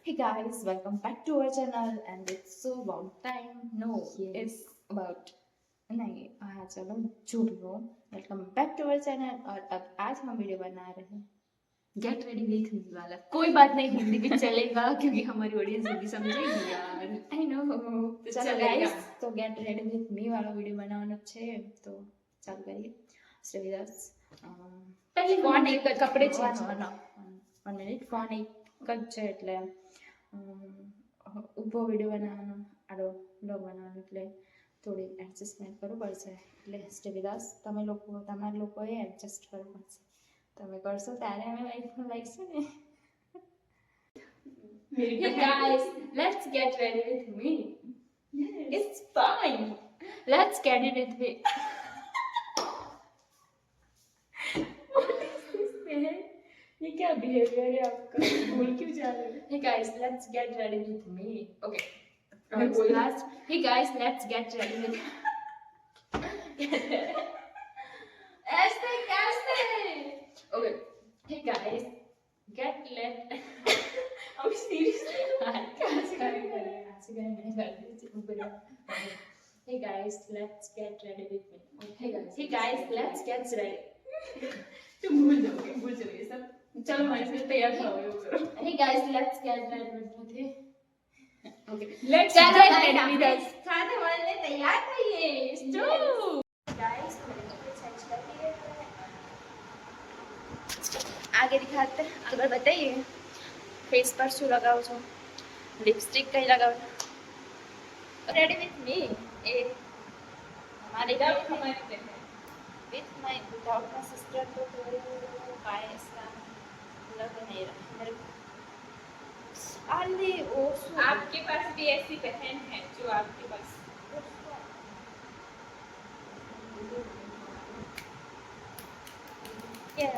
Hey guys, welcome back to our channel and it's so about time. No, it's about नहीं हाँ चलो झूठ लो welcome back to our channel और अब आज हम वीडियो बना रहे हैं गेट रेडी विथ मी वाला। कोई बात नहीं, हिंदी भी चलेगा क्योंकि हमारी ऑडियंस हिंदी समझेगी यार। आई नो चलो गाइस तो गेट रेडी विथ मी वाला वीडियो બનાવવાનો છે તો ચાલુ કરીએ સ્ટે વિથ અસ पहले फोन एक कपड़े चेंज કરવાનો 1 મિનિટ ફોન એક જ છે એટલે ઊભો વિડીયો બનાવવાનો આડો બ્લોગ બનાવવાનો એટલે થોડી એડજસ્ટમેન્ટ કરવું પડશે એટલે સ્ટે વિથ અસ તમે લોકો તમારા લોકોએ એડજસ્ટ કરવું પડશે તમે કરશો ત્યારે અમે આઈફોન લઈશું ને Hey guys, let's get ready with me. It's fine. Let's get it with me. What is this man? ये क्या बिहेवियर है आपका? भूल क्यों जा रहे हो? Hey guys, let's get ready with me. Okay. Hey guys, let's get ready with. ऐसे कैसे? Okay. Hey guys, get let. I'm seriously. कैसे करेंगे? मैंने कर दी ऊपर. Hey guys, let's get ready with me. Hey guys, let's get ready. तुम भूल जाओगे ये सब. चलो हमारे से तैयार हो. Hey guys, let's get ready with me. Okay. Let's get ready with us. खाने वाले तैयार करिए. Stop. Guys, चेंज कर लिए. आगे दिखाते आगे बताइए फेस पर શું લગાવો છો લિપસ્ટિક કઈ લગાવો રેડી વિથ મી એ हमारे घर हमारे with my without my sister तो काय ऐसा लग नहीं रहा मेरे अरे ओ आपके पास भी ऐसी बहन है जो आपके पास क्या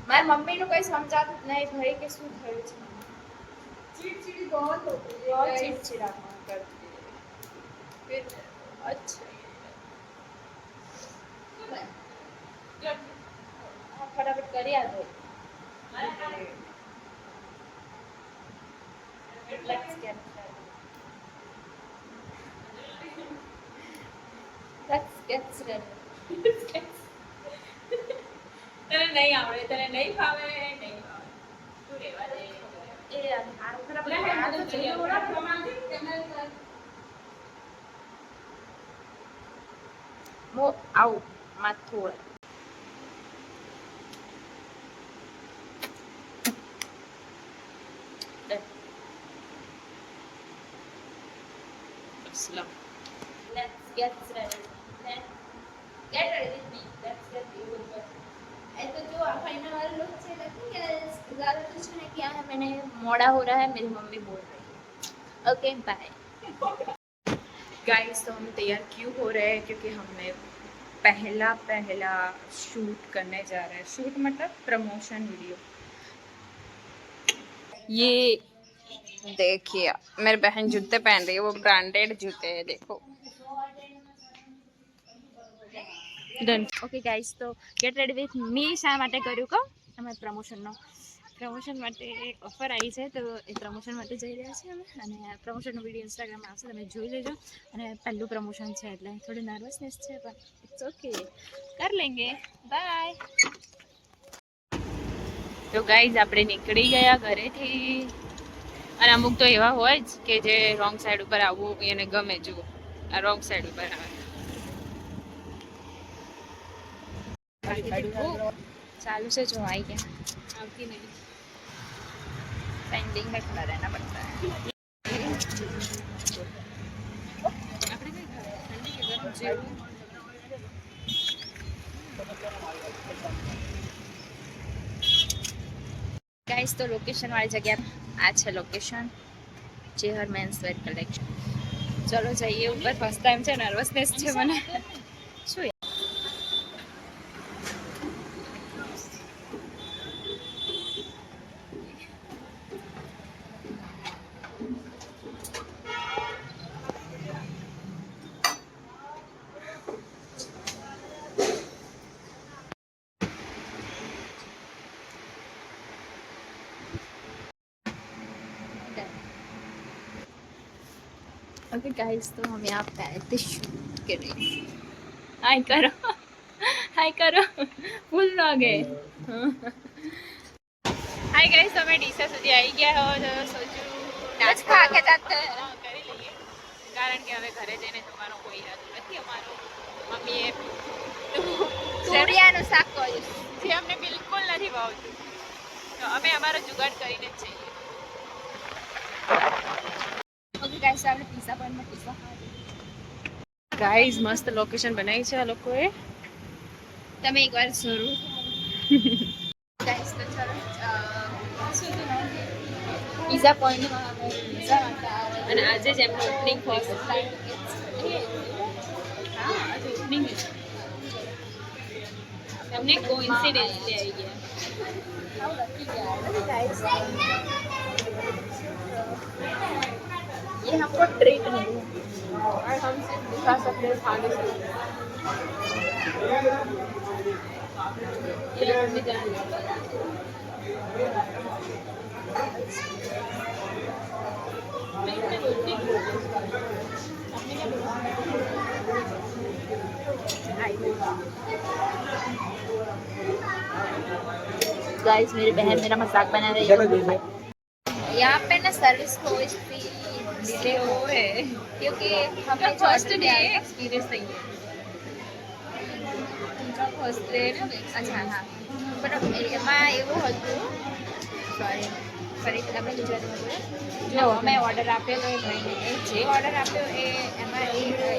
મારી મમ્મીનું કઈ સમજાતું જ નહીં ભાઈ કે શું થયું છે चिड़चिड़ी बहुत होती है बहुत चिड़चिड़ा करती है फिर अच्छा हाँ फटाफट करिए दो Let's get ready. Let's get ready. તને નહીં આવડે તને નહીં ફાવે નહીં ફાવે તું રહેવા દે એ આરો ખરાબ લે આ તો તો જોઈએ ઓલા પ્રમાણથી કેમેરા મો આવ માથું Let's get ready. Let's get ready with me. Let's get ready with me. तो जो फाइनल वाले लोग से लगते हैं ज़्यादा कुछ नहीं किया है मैंने मोड़ा हो रहा है मेरी मम्मी बोल रही है ओके बाय गाइस तो हम तैयार क्यों हो रहे हैं क्योंकि हमें पहला शूट करने जा रहे हैं शूट मतलब प्रमोशन वीडियो ये देखिए मेरी बहन जूते पहन रही है वो ब्रांडेड जूते हैं देखो ડન ઓકે ગાઈસ તો ગેટ રેડી વિથ મી શા માટે કર્યું કહો અમે પ્રમોશન માટે ઓફર આવી છે તો એ પ્રમોશન માટે જઈ રહ્યા છીએ અમે અને પ્રમોશનનો વિડીયો ઇન્સ્ટાગ્રામમાં આવશે તમે જોઈ લેજો અને પહેલું પ્રમોશન છે એટલે થોડી નર્વસનેસ છે પણ ઇટ્સ ઓકે કર લેંગે બાય તો ગાઈઝ આપણે નીકળી ગયા ઘરેથી અને અમુક તો એવા હોય જ કે જે રોંગ સાઈડ ઉપર આવવું એને ગમે જુઓ આ રોંગ સાઈડ ઉપર આવે चालू से जो आई क्या આવતી નહીં पेंडिंग में खड़ा रहना पड़ता है આપણે કઈ ખાવે ઠંડી કે ગરમ જેવું गाइस तो लोकेशन वाली जगह आज है लोकेशन जेहर मेंस वेयर कलेक्शन चलो जाइए ऊपर फर्स्ट टाइम से नर्वसनेस છે મને શું ओके गाइस, तो हम यहाँ पे शूट करें। हाय करो, हाय करो, फूल लागे। हाय गाइस, तो मैं ડીસા સુધી આવી ગયા હો તો સોચું નાસ્તો ખા કે જાતે કરી લઈએ, કારણ કે હવે ઘરે જઈને જમવાનો કોઈ ઈરાદો નથી અમારો. મમ્મીએ તુરિયાનું શાક કર્યું જે અમને બિલકુલ નથી ભાવતું, તો અમે અમારો જુગાડ કરીને જ જઈએ. ઓકે ગાઈસ, આપણે પિઝા પોઈન્ટમાં પિઝા ખાવા. ગાઈસ, મસ્ત લોકેશન બનાવી છે આ લોકોએ, તમે એકવાર જરૂર. ગાઈસ, તો ચલો પિઝા પોઈન્ટમાં અમે પિઝા માટે આવ્યા અને આજે જ એમનું ઓપનિંગ ફર્સ્ટ ટાઈમ. હા, આજે ઓપનિંગ છે. તમને કોઇન્સિડન્સલી આવી ગયા. ये हमको ट्रीट नहीं है और हम सिर्फ दिखा सकते हैं खाने से. ये हमने जान गाइस, मेरी बहन मेरा मजाक बना रही है. यहाँ पे ना सर्विस कोई डिले हो है क्योंकि हमने फर्स्ट डे एक्सपीरियंस नहीं है. ફર્સ્ટ ડે ને? અચ્છા, હા, પણ એમાં એવું હતું, સોરી ફરીથી તમે ગુજરાતીમાં બોલો. જો અમે ઓર્ડર આપ્યો તો એ ભાઈને જે ઓર્ડર આપ્યો એ એમાં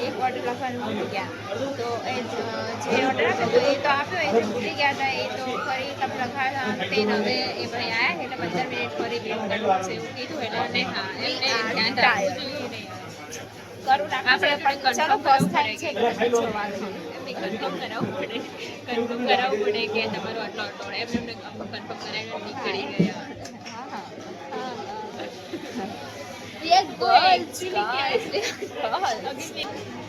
એક ઓર્ડર લખવાનું ભૂલી ગયા, તો એ જે ઓર્ડર આપ્યો તો એ તો આપ્યો એ ભૂલી ગયા હતા. એ તો ફરી તમે લખાયા તે હવે એ ભાઈ આવ્યા એટલે 15 મિનિટ ફરી વેઇટ કરવું છે એવું કીધું એટલે અને હા એમને ધ્યાન રાખવું જોઈએ નહીં કરું નાખ આપણે પણ ચલો ફર્સ્ટ ટાઈમ છે જોવાનું કન્ફર્મ કરાવવું પડે કે તમારો આટલો આટલો એમને કન્ફર્મ કરાવીને નીકળી ગયા.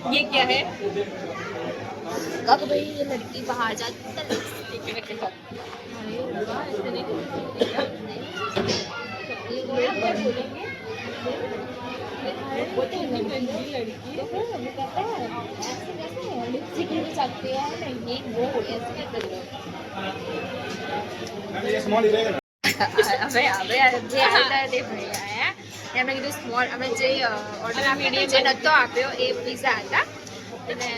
ये क्या है? कब भाई ये लड़की बाहर जाती है એમણે કીધું સ્મોલ. અમે જે ઓર્ડર આપ્યો જે નહોતો આપ્યો એ પિઝા હતા એટલે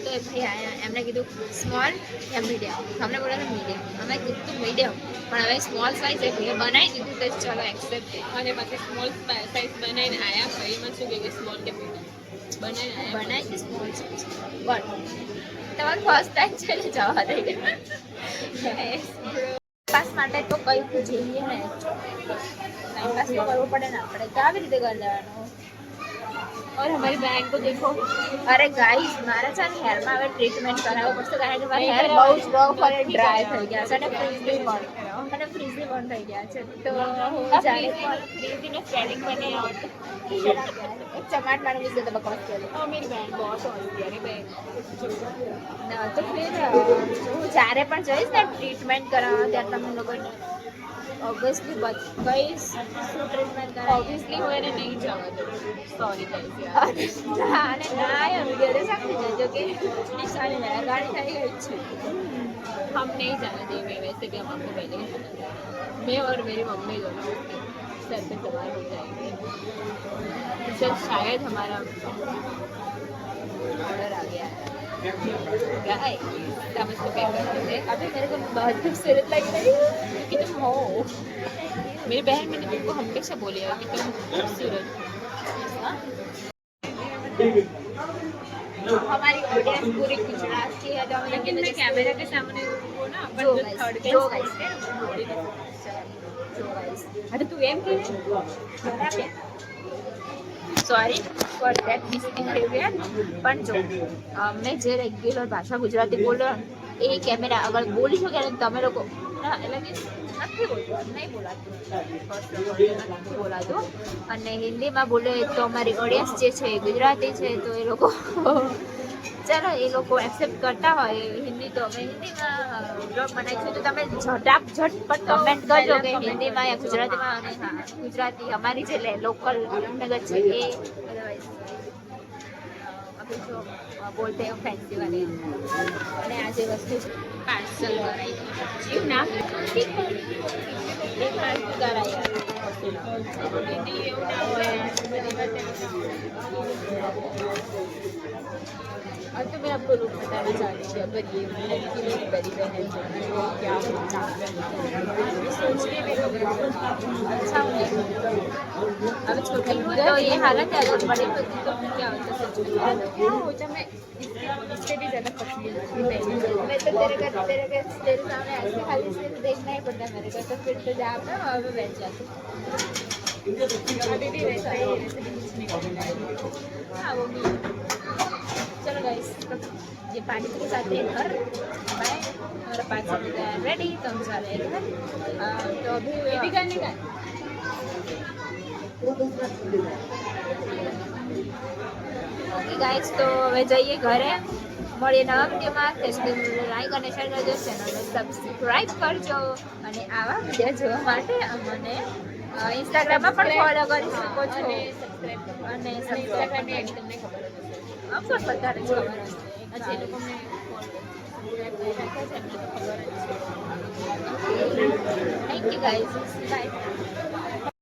તો એ ભાઈ આવ્યા એમણે કીધું સ્મોલ યા મીડિયમ. અમને બોલ્યા હતા મીડિયમ, અમે કીધું મીડિયમ, પણ હવે સ્મોલ સાઇઝ એ ભાઈએ બનાવી દીધું તો ચલો એક્સેપ્ટ. અને પછી સ્મોલ સાઇઝ બનાવીને આવ્યા. ભાઈ મને શું કે સ્મોલ કે મીડિયમ બનાવી સ્મોલ સાઇઝ. બટ તમારે ફર્સ્ટ ટાઈમ છે ને જવા દઈએ. પાસ માટે તો કંઈક જઈએ ને, ટાઈમ પાસ તો કરવો પડે ને આપણે, તો આવી રીતે કરી લેવાનું. और हमारी बहन को देखो. अरे गाइस, મારે છે ને હેરમાં હવે ટ્રીટમેન્ટ કરાવવું પડશે કારણ કે મારા હેર બહુ જ બહુ ડ્રાય થઈ ગયા છે અને ફ્રીઝી પણ થઈ ગયા છે. તો હું જાણે પણ ફ્રીઝીને સ્વેલિંગ બની આવડતું એક ચમાટ મારે મુझे तो बकवास कर लो. मेरी बहन बहुत होती है बहन. तो फिर હું જ્યારે પણ જઈશ ને ટ્રીટમેન્ટ કરાવવા ત્યારે તમને લોકોને ઓબ્વિયસલી કહીશ શું ટ્રીટમેન્ટ કરાવી. ઓબ્વિયસલી હું એને નહીં જવા દઉં. સોરી કહીશ. હા, અને ના એમ ઘરે સમજી જજો કે નિશાની ગાડી થઈ ગઈ છે. हम नहीं जाना देंगे वैसे भी हम आपको पहले ही सुना. मैं और मेरी मम्मी दोनों सर पे सवार हो जाएंगे. इससे शायद हमारा ऑर्डर आ गया है. गाइस, हम इसको पे कर देते. अभी मेरे को बहुत खूबसूरत लग रही है कि तुम हो. मेरी बहन मैंने तुमको हमेशा बोली है कि तुम खूबसूरत. हमारी ऑडियंस पूरी गुजरात की है तो लेकिन मैं कैमरा के सामने वो ना अपन जो थर्ड जो गाइस अरे तू एम के सॉरी फॉर दैट मिसबिहेवियर. પણ જો મેં જે રેગ્યુલર ભાષા ગુજરાતી બોલો એ કેમેરા આગળ બોલી શકો ને તમે લોકો એટલે કે નથી બોલતું, નહીં બોલાતું. અને હિન્દીમાં બોલે તો અમારી ઓડિયન્સ જે છે એ ગુજરાતી છે તો એ લોકો ચાલો એ લોકો એક્સેપ્ટ કરતા હોય હિન્દી તો અમે હિન્દીમાં બ્લોગ બનાવીશું તો તમે ઝટપટ કમેન્ટ કરજો કે હિન્દીમાં યા ગુજરાતીમાં અને હા ગુજરાતી અમારી જે લોકલ નગર છે એ અદરવાઇઝ अभी जो बोलते हैं फैंसी वाले અને આ જે વસ્તુ પાર્સલ કરાવી જીવ ના એક પાર્સલ કરાવી દીદી એવું ના હોય બધી વાત अब तो मैं आपको लुक बताना चाहती हूँ अगर ये लड़की मेरी बड़ी बहन है तो क्या होता सोच के भी अच्छा होने अब छोटी हूँ तो ये हालत है अगर बड़ी होती तो फिर क्या होता सच में क्या हो जब मैं इससे भी ज़्यादा पतली होती मैं तो तेरे सामने ऐसे खाली से देखना ही पड़ता मेरे को तो फिर तो जहाँ पे वहाँ पे बैठ जाती अभी भी वैसा ही वैसे भी कुछ नहीं करना हाँ वो भी चलो गाइस तो ये पानी के साथ है घर बाय हमारा 5 से रेडी तो हम जा रहे हैं तो अभी ये भी करने का ओके गाइस तो હવે જઈએ ઘરે મળીએ નવા વિડીયોમાં ત્યાં સુધી લાઈક અને શેર કરજો ચેનલને સબસ્ક્રાઈબ કરજો અને આવા વિડીયો જોવા માટે અમને ઇન્સ્ટાગ્રામમાં પણ ફોલો કરી શકો છો અને ઇન્સ્ટાગ્રામની આઈડી તમને ખબર જ હશે અફકોર્સ બધાને જ ખબર હશે જે લોકો મેં થેન્ક યુ ગાઈઝ બાય